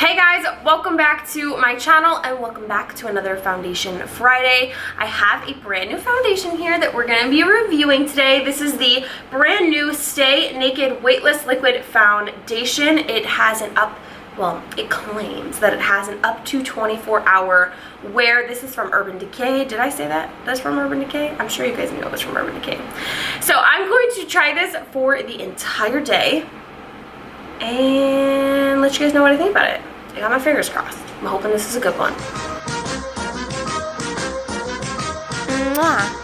Hey guys, welcome back to my channel and welcome back to another Foundation Friday. I have a brand new foundation here that we're going to be reviewing today. This is the brand new Stay Naked Weightless Liquid Foundation. It has it claims that it has an up to 24-hour wear. This is from Urban Decay. Did I say that? That's from Urban Decay? I'm sure you guys know it's from Urban Decay. So I'm going to try this for the entire day and let you guys know what I think about it. I got my fingers crossed. I'm hoping this is a good one. Mwah.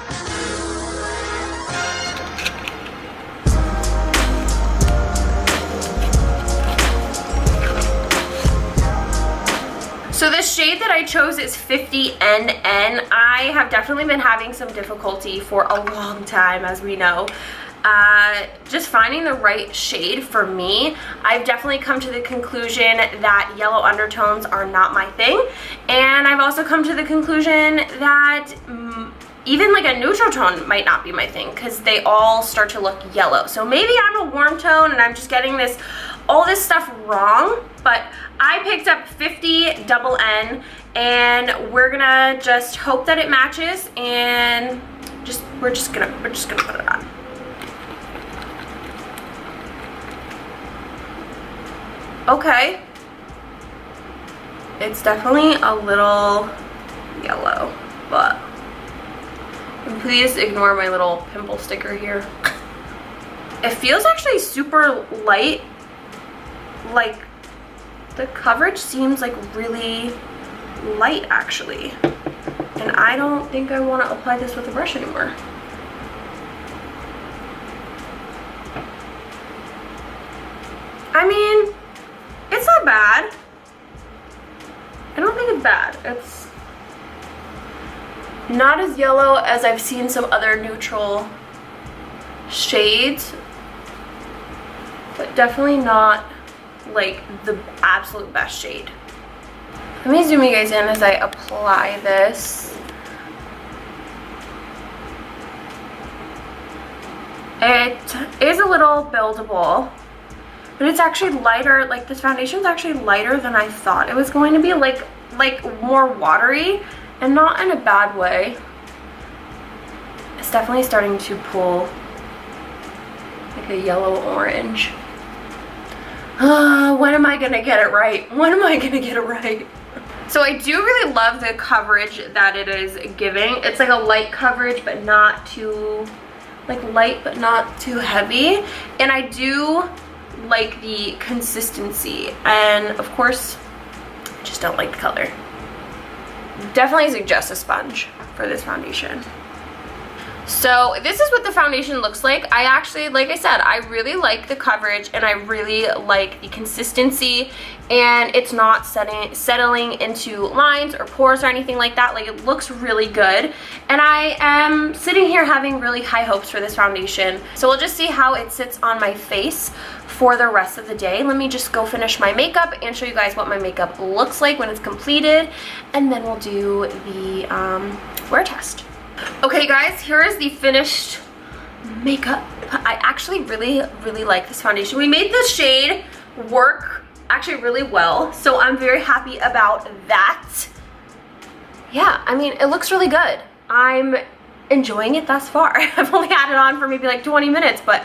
So the shade that I chose is 50NN. I have definitely been having some difficulty for a long time, as we know. Just finding the right shade for me. I've definitely come to the conclusion that yellow undertones are not my thing, and I've also come to the conclusion that even like a neutral tone might not be my thing because they all start to look yellow. So maybe I'm a warm tone and I'm just getting all this stuff wrong, but I picked up 50NN and we're gonna just hope that it matches, and we're just gonna put it on. Okay, it's definitely a little yellow, but please ignore my little pimple sticker here. It feels actually super light. Like, the coverage seems like really light actually, and I don't think I want to apply this with a brush anymore. I mean, it's not bad. I don't think it's bad. It's not as yellow as I've seen some other neutral shades, but definitely not like the absolute best shade. Let me zoom you guys in as I apply this. It is a little buildable, but it's actually lighter. Like, this foundation's actually lighter than I thought it was going to be. Like more watery, and not in a bad way. It's definitely starting to pull like a yellow orange. When am I gonna get it right? When am I gonna get it right? So I do really love the coverage that it is giving. It's like a light coverage, but not too, like light but not too heavy. And I do like the consistency, and of course I just don't like the color. Definitely suggest a sponge for this foundation. So this is what the foundation looks like. I actually, like I said, I really like the coverage and I really like the consistency, and it's not settling into lines or pores or anything like that. Like, it looks really good, and I am sitting here having really high hopes for this foundation. So we'll just see how it sits on my face for the rest of the day. Let me just go finish my makeup and show you guys what my makeup looks like when it's completed, and then we'll do the wear test. Okay guys, here is the finished makeup. I actually really like this foundation. We made the shade work actually really well, so I'm very happy about that. Yeah, I mean, it looks really good. I'm enjoying it thus far. I've only had it on for maybe like 20 minutes, but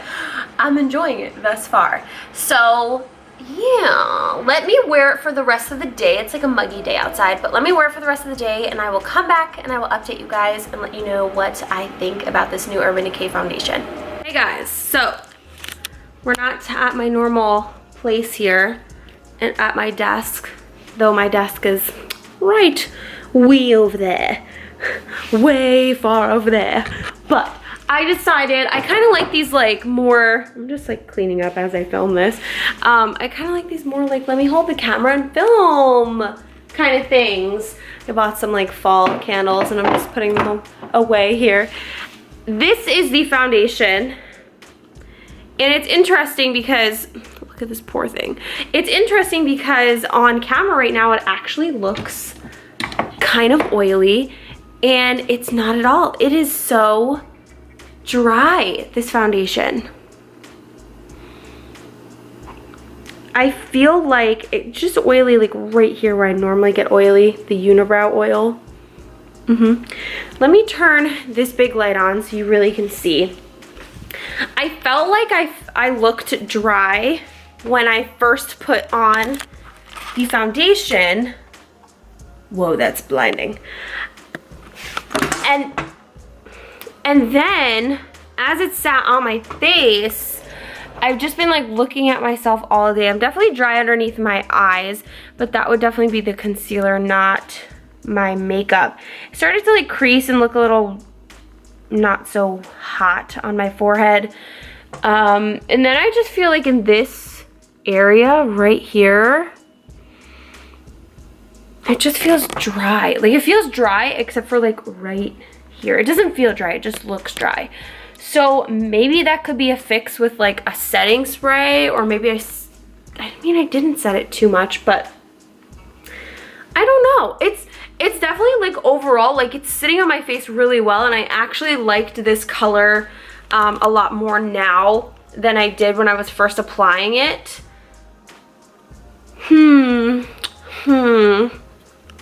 I'm enjoying it thus far. So yeah, let me wear it for the rest of the day. It's like a muggy day outside, but let me wear it for the rest of the day, and I will come back and I will update you guys and let you know what I think about this new Urban Decay foundation. Hey guys, so we're not at my normal place here and at my desk, though my desk is right way over there, way far over there. But I decided I kind of like these like more, I'm just like cleaning up as I film this. I kind of like these more like, let me hold the camera and film kind of things. I bought some like fall candles and I'm just putting them away here. This is the foundation, and it's interesting because, look at this poor thing. It's interesting because on camera right now it actually looks kind of oily, and it's not at all. It is so dry, this foundation. I feel like it's just oily, like right here where I normally get oily, the unibrow oil. Let me turn this big light on so you really can see. I felt like I looked dry when I first put on the foundation. Whoa, that's blinding. And then as it sat on my face, I've just been like looking at myself all day. I'm definitely dry underneath my eyes, but that would definitely be the concealer, not my makeup. It started to like crease and look a little not so hot on my forehead. And then I just feel like in this area right here, it just feels dry. Like it feels dry except for like right here. It doesn't feel dry, it just looks dry. So maybe that could be a fix with like a setting spray, or maybe I mean, I didn't set it too much, but I don't know. It's definitely like overall, like it's sitting on my face really well, and I actually liked this color a lot more now than I did when I was first applying it.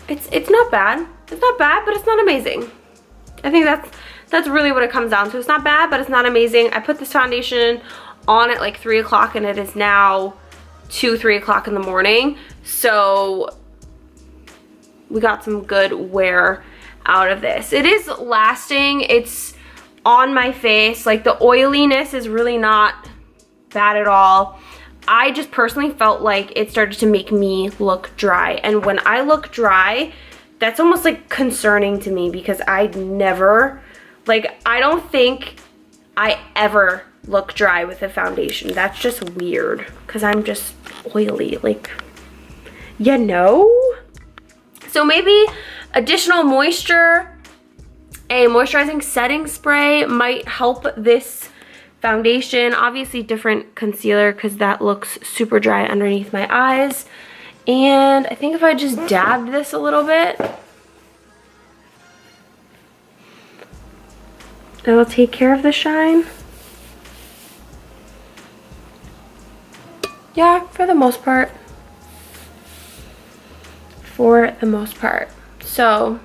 It's not bad. It's not bad, but it's not amazing. I think that's really what it comes down to. It's not bad, but it's not amazing. I put this foundation on at like 3 o'clock, and it is now 3 o'clock in the morning. So we got some good wear out of this. It is lasting. It's on my face. Like the oiliness is really not bad at all. I just personally felt like it started to make me look dry. And when I look dry, that's almost like concerning to me, because I never, like, I don't think I ever look dry with a foundation. That's just weird, because I'm just oily, like, you know? So maybe additional moisture, a moisturizing setting spray might help this foundation. Obviously different concealer, because that looks super dry underneath my eyes. And I think if I just dabbed this a little bit, that'll take care of the shine. Yeah, for the most part. For the most part. So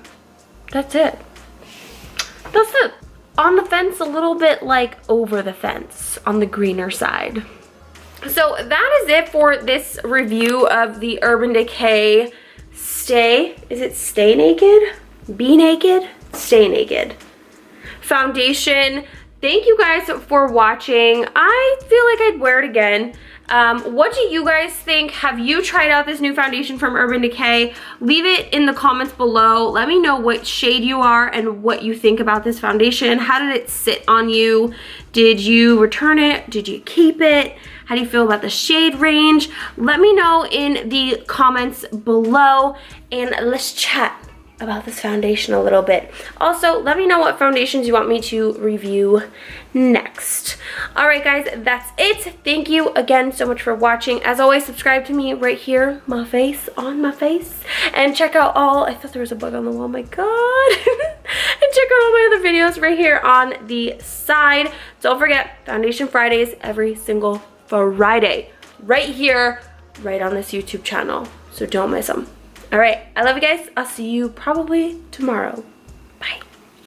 that's it. That's it. On the fence, a little bit like over the fence, on the greener side. So that is it for this review of the Urban Decay Stay Naked? Be Naked? Stay Naked foundation. Thank you guys for watching. I feel like I'd wear it again. What do you guys think? Have you tried out this new foundation from Urban Decay? Leave it in the comments below. Let me know what shade you are and what you think about this foundation. How did it sit on you? Did you return it? Did you keep it? How do you feel about the shade range? Let me know in the comments below, and let's chat about this foundation a little bit. Also, let me know what foundations you want me to review next. All right, guys, that's it. Thank you again so much for watching. As always, subscribe to me right here, on my face, and check out all, I thought there was a bug on the wall, my God. And check out all my other videos right here on the side. Don't forget, Foundation Fridays every single Friday, right here, right on this YouTube channel. So don't miss them. All right, I love you guys. I'll see you probably tomorrow.